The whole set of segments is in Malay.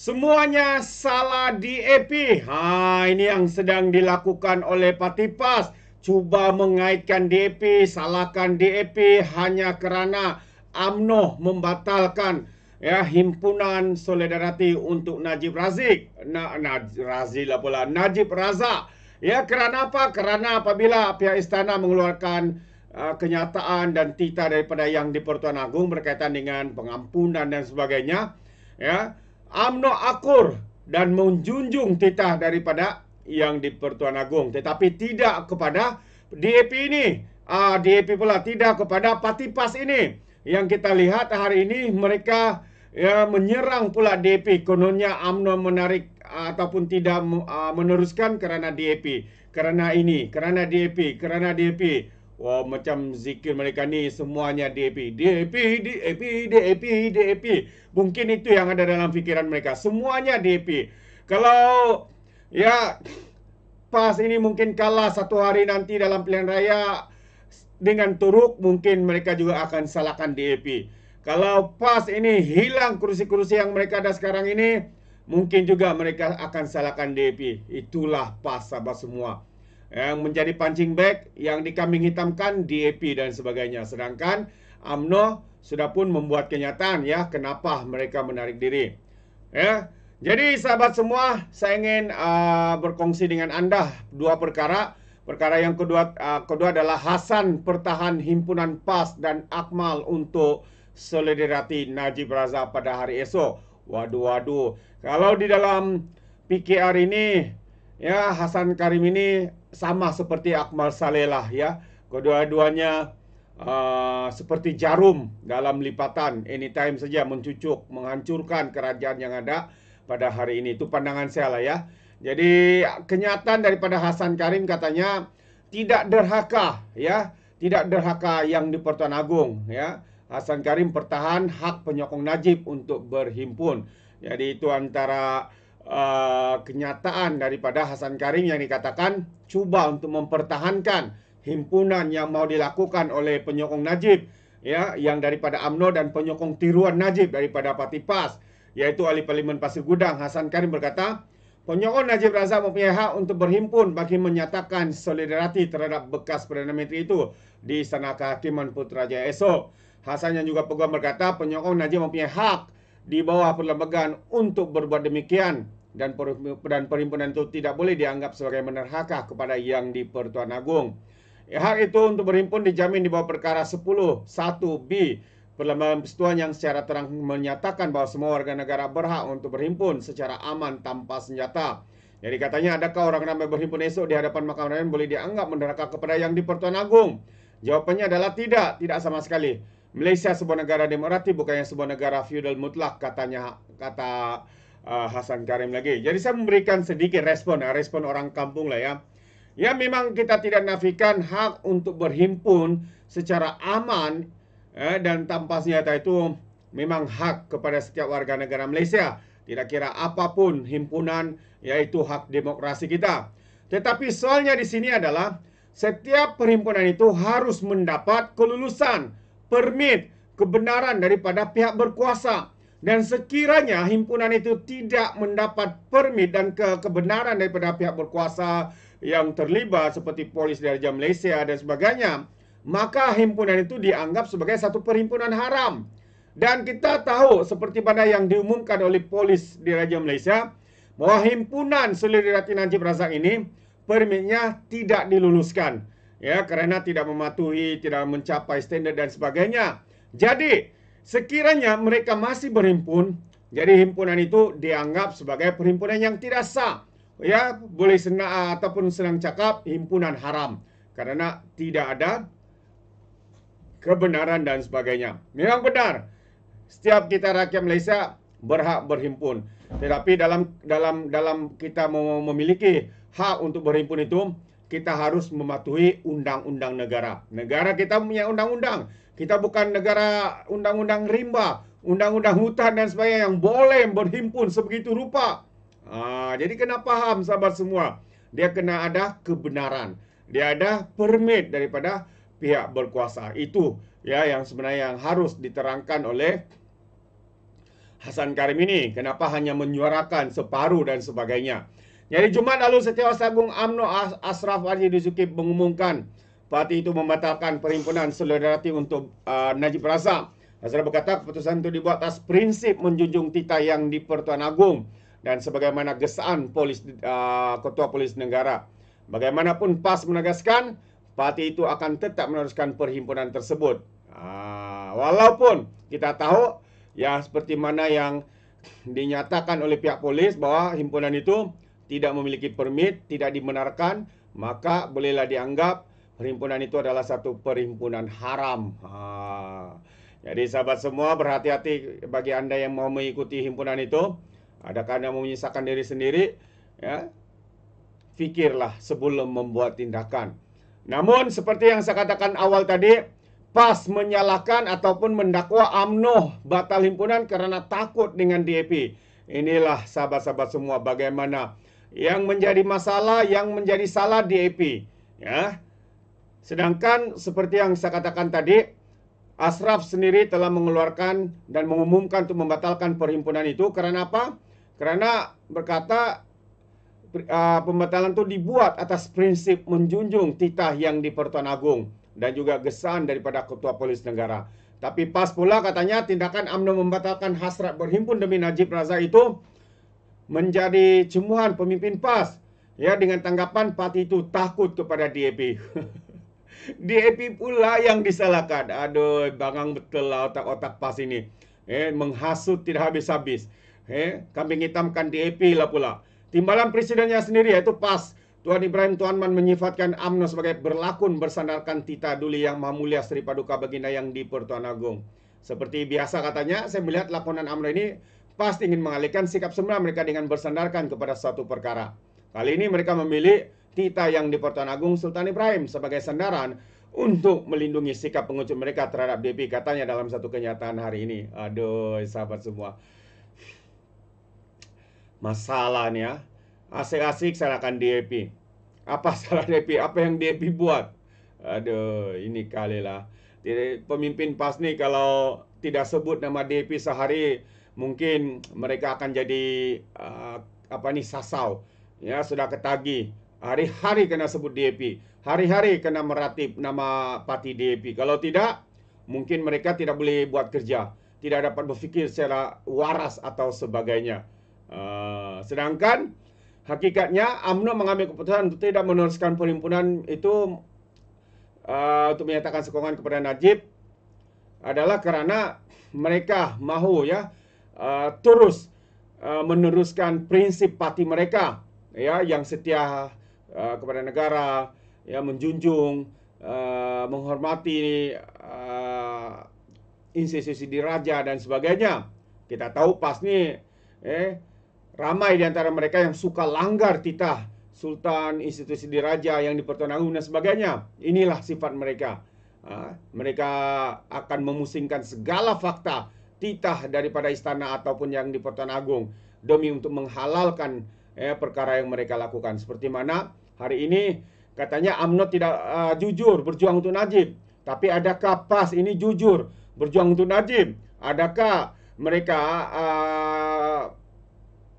Semuanya salah DAP. Ini yang sedang dilakukan oleh Parti PAS. Cuba mengaitkan DAP, salahkan DAP hanya kerana UMNO membatalkan himpunan solidariti untuk Najib Razak. Najib Razak. Ya, kerana apa? Kerana apabila pihak istana mengeluarkan kenyataan dan tita daripada yang di Pertuan Agong berkaitan dengan pengampunan dan sebagainya, ya, UMNO akur dan menjunjung titah daripada yang di Pertuan Agong, tetapi tidak kepada DAP ini. DAP pula tidak kepada Parti PAS ini. Yang kita lihat hari ini mereka menyerang pula DAP. Kononnya UMNO menarik ataupun tidak meneruskan kerana DAP, kerana ini, kerana DAP, kerana DAP. Wah, macam zikir mereka ni semuanya DAP, DAP, DAP, DAP, DAP. Mungkin itu yang ada dalam fikiran mereka. Semuanya DAP. Kalau PAS ini mungkin kalah satu hari nanti dalam pilihan raya dengan teruk, mungkin mereka juga akan salahkan DAP. Kalau PAS ini hilang kursi-kursi yang mereka ada sekarang ini, mungkin juga mereka akan salahkan DAP. Itulah PAS, sahabat semua. Yang menjadi punching bag, yang dikambing hitamkan DAP dan sebagainya. Sedangkan UMNO sudah pun membuat kenyataan kenapa mereka menarik diri. Jadi sahabat semua, saya ingin berkongsi dengan anda dua perkara. Perkara yang kedua adalah Hasan pertahan himpunan PAS dan Akmal untuk solidariti Najib Razak pada hari esok. Waduh. Kalau di dalam PKR ini, Hasan Karim ini sama seperti Akmal Saleh lah, Kedua-duanya seperti jarum dalam lipatan, anytime saja mencucuk, menghancurkan kerajaan yang ada pada hari ini. Itu pandangan saya lah, Jadi kenyataan daripada Hasan Karim katanya tidak derhaka, tidak derhaka yang di Pertuan Agong, Hasan Karim pertahan hak penyokong Najib untuk berhimpun. Jadi itu antara kenyataan daripada Hasan Karim yang dikatakan cuba untuk mempertahankan himpunan yang mau dilakukan oleh penyokong Najib, yang daripada UMNO dan penyokong tiruan Najib daripada Parti PAS, yaitu ahli Parlimen Pasir Gudang. Hasan Karim berkata, penyokong Najib Razak mempunyai hak untuk berhimpun bagi menyatakan solidariti terhadap bekas Perdana Menteri itu di Istana Kehakiman Putrajaya esok. Hasan yang juga peguam berkata, penyokong Najib mempunyai hak di bawah perlembagaan untuk berbuat demikian, dan perhimpunan itu tidak boleh dianggap sebagai menerhaka kepada yang di Pertuan Agong. Hak itu untuk berhimpun dijamin di bawah perkara 10(1)(b) Perlembagaan Persekutuan yang secara terang menyatakan bahawa semua warga negara berhak untuk berhimpun secara aman tanpa senjata. Jadi katanya, adakah orang ramai berhimpun esok di hadapan Mahkamah Raya boleh dianggap menerhaka kepada yang di Pertuan Agong? Jawapannya adalah tidak sama sekali. Malaysia sebuah negara demokratik, bukannya sebuah negara feudal mutlak, kata Hasan Karim lagi. Jadi saya memberikan sedikit respon orang kampung lah, Ya, memang kita tidak nafikan hak untuk berhimpun secara aman dan tanpa senjata itu memang hak kepada setiap warga negara Malaysia. Tidak kira apapun himpunan, yaitu hak demokrasi kita. Tetapi soalnya di sini adalah setiap perhimpunan itu harus mendapat kelulusan, permit, kebenaran daripada pihak berkuasa. Dan sekiranya himpunan itu tidak mendapat permit dan kebenaran daripada pihak berkuasa yang terlibat seperti Polis Diraja Malaysia dan sebagainya, maka himpunan itu dianggap sebagai satu perhimpunan haram. Dan kita tahu seperti pada yang diumumkan oleh Polis Diraja Malaysia, bahwa himpunan solidariti Najib Razak ini permitnya tidak diluluskan, kerana tidak mematuhi, tidak mencapai standard dan sebagainya. Jadi sekiranya mereka masih berhimpun, jadi himpunan itu dianggap sebagai perhimpunan yang tidak sah. Boleh senang ataupun senang cakap himpunan haram karena tidak ada kebenaran dan sebagainya. Memang benar, setiap kita rakyat Malaysia berhak berhimpun. Tetapi dalam kita memiliki hak untuk berhimpun itu, kita harus mematuhi undang-undang negara. Negara kita punya undang-undang. Kita bukan negara undang-undang rimba, undang-undang hutan dan sebagainya yang boleh berhimpun sebegitu rupa. Jadi kena faham sahabat semua, dia kena ada kebenaran, dia ada permit daripada pihak berkuasa. Itu yang sebenarnya yang harus diterangkan oleh Hasan Karim ini? Kenapa hanya menyuarakan separuh dan sebagainya? Jadi Jumat lalu Setiausaha Agung UMNO Ashraf Arjid Zulkifli mengumumkan parti itu membatalkan perhimpunan solidariti untuk Najib Razak. Ashraf berkata keputusan itu dibuat atas prinsip menjunjung titah yang di-Pertuan Agong dan sebagaimana gesaan Ketua Polis Negara. Bagaimanapun PAS menegaskan parti itu akan tetap meneruskan perhimpunan tersebut. Walaupun kita tahu ya seperti mana yang dinyatakan oleh pihak polis bahwa himpunan itu tidak memiliki permit, tidak dibenarkan, maka bolehlah dianggap perhimpunan itu adalah satu perhimpunan haram. Jadi sahabat semua, berhati-hati bagi Anda yang mau mengikuti himpunan itu. Adakah Anda mau menyisakan diri sendiri? Ya, fikirlah sebelum membuat tindakan. Namun seperti yang saya katakan awal tadi, PAS menyalahkan ataupun mendakwa UMNO batal himpunan karena takut dengan DAP. Inilah sahabat-sahabat semua bagaimana yang menjadi masalah, yang menjadi salah DAP. Ya. Sedangkan seperti yang saya katakan tadi, Ashraf sendiri telah mengeluarkan dan mengumumkan untuk membatalkan perhimpunan itu. Karena apa? Karena berkata pembatalan itu dibuat atas prinsip menjunjung titah yang di-Pertuan Agong dan juga gesaan daripada Ketua Polis Negara. Tapi PAS pula katanya tindakan UMNO membatalkan hasrat berhimpun demi Najib Razak itu menjadi cemoohan pemimpin PAS. Ya, dengan tanggapan parti itu takut kepada DAP. DAP pula yang disalahkan. Aduh, bangang betul lah otak-otak PAS ini. Menghasut tidak habis-habis. Kambing hitamkan DAP lah pula. Timbalan presidennya sendiri yaitu PAS, Tuan Ibrahim Tuanman menyifatkan UMNO sebagai berlakon bersandarkan titah duli yang maha mulia Sri Paduka Baginda yang di-Pertuan Agong. Seperti biasa katanya, saya melihat lakonan UMNO ini pasti ingin mengalihkan sikap semula mereka dengan bersandarkan kepada suatu perkara. Kali ini mereka memilih titah yang di-Pertuan Agong Sultan Ibrahim sebagai sandaran untuk melindungi sikap pengecut mereka terhadap DAP, katanya dalam satu kenyataan hari ini. Aduh, sahabat semua. Masalah nih ya. Asik-asik salahkan DAP. Apa salah DAP? Apa yang DAP buat? Aduh, ini kali lah. Pemimpin PAS nih kalau tidak sebut nama DAP sehari, mungkin mereka akan jadi sasau. Ya, sudah ketagih. Hari-hari kena sebut DAP. Hari-hari kena meratip nama parti DAP. Kalau tidak, mungkin mereka tidak boleh buat kerja. Tidak dapat berfikir secara waras atau sebagainya. Sedangkan hakikatnya UMNO mengambil keputusan untuk tidak meneruskan perhimpunan itu untuk menyatakan sokongan kepada Najib adalah karena mereka mahu terus meneruskan prinsip parti mereka ya yang setia kepada negara, ya menjunjung, menghormati institusi diraja dan sebagainya. Kita tahu PAS nih ramai di antara mereka yang suka langgar titah sultan, institusi diraja yang di-Pertuan Agong dan sebagainya. Inilah sifat mereka. Mereka akan memusingkan segala fakta titah daripada istana ataupun yang di-Pertuan Agong demi untuk menghalalkan perkara yang mereka lakukan. Seperti mana hari ini katanya UMNO tidak jujur berjuang untuk Najib. Tapi adakah PAS ini jujur berjuang untuk Najib? Adakah mereka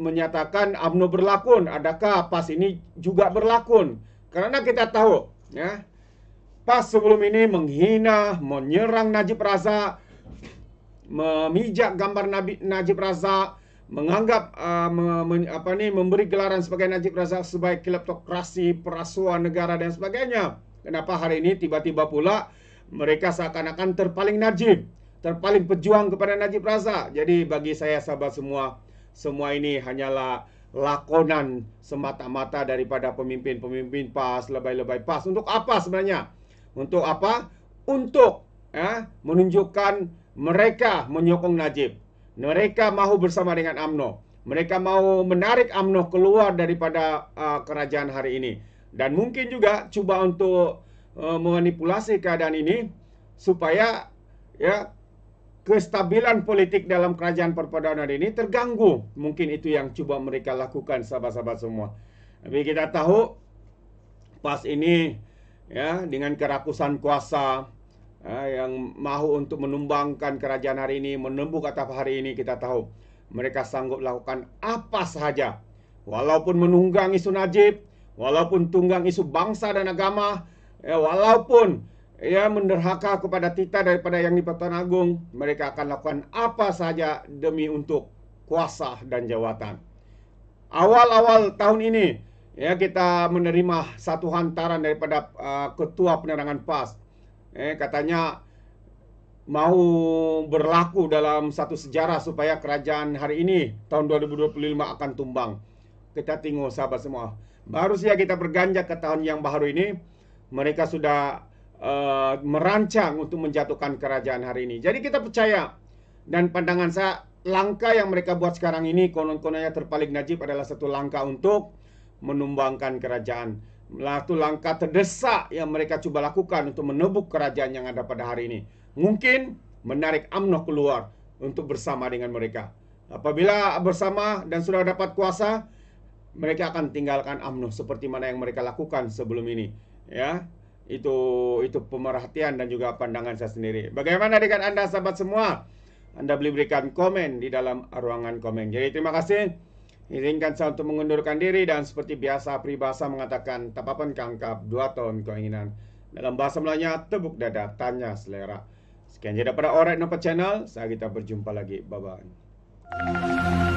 menyatakan UMNO berlakon? Adakah PAS ini juga berlakon? Karena kita tahu ya, PAS sebelum ini menghina, menyerang Najib Razak, memijak gambar Najib Razak, menganggap memberi gelaran sebagai Najib Razak sebagai kleptokrasi, perasuhan negara dan sebagainya. Kenapa hari ini tiba-tiba pula mereka seakan-akan terpaling Najib, terpaling pejuang kepada Najib Razak? Jadi bagi saya sahabat semua ini hanyalah lakonan semata-mata daripada pemimpin-pemimpin PAS, lebay-lebay PAS. Untuk apa sebenarnya? Untuk apa? Untuk menunjukkan mereka menyokong Najib. Mereka mahu bersama dengan UMNO. Mereka mahu menarik UMNO keluar daripada kerajaan hari ini. Dan mungkin juga coba untuk memanipulasi keadaan ini supaya kestabilan politik dalam kerajaan perpaduan ini terganggu. Mungkin itu yang coba mereka lakukan, sahabat-sahabat semua. Tapi kita tahu PAS ini dengan kerakusan kuasa yang mahu untuk menumbangkan kerajaan hari ini, menembuk atap hari ini, kita tahu mereka sanggup lakukan apa sahaja. Walaupun menunggang isu Najib, walaupun tunggang isu bangsa dan agama, walaupun menderhaka kepada titah daripada Yang di-Pertuan Agong, mereka akan lakukan apa saja demi untuk kuasa dan jawatan. Awal-awal tahun ini, kita menerima satu hantaran daripada Ketua Penerangan PAS. Katanya mau berlaku dalam satu sejarah supaya kerajaan hari ini tahun 2025 akan tumbang. Kita tengok sahabat semua. Baru saja kita berganjak ke tahun yang baru ini, mereka sudah merancang untuk menjatuhkan kerajaan hari ini. Jadi kita percaya, dan pandangan saya, langkah yang mereka buat sekarang ini, konon-kononnya terpaling Najib, adalah satu langkah untuk menumbangkan kerajaan. Satu langkah terdesak yang mereka coba lakukan untuk menebuk kerajaan yang ada pada hari ini. Mungkin menarik UMNO keluar untuk bersama dengan mereka. Apabila bersama dan sudah dapat kuasa, mereka akan tinggalkan UMNO seperti mana yang mereka lakukan sebelum ini. Ya, itu pemerhatian dan juga pandangan saya sendiri. Bagaimana dengan Anda sahabat semua? Anda boleh berikan komen di dalam ruangan komen. Jadi terima kasih. Izinkan saya untuk mengundurkan diri, dan seperti biasa peribahasa mengatakan tapapan kangkap 2 tahun keinginan. Dalam bahasa Melayunya, tepuk dada, tanya selera. Sekian je daripada Alright Nampak Channel. Saya kita berjumpa lagi. Bye-bye.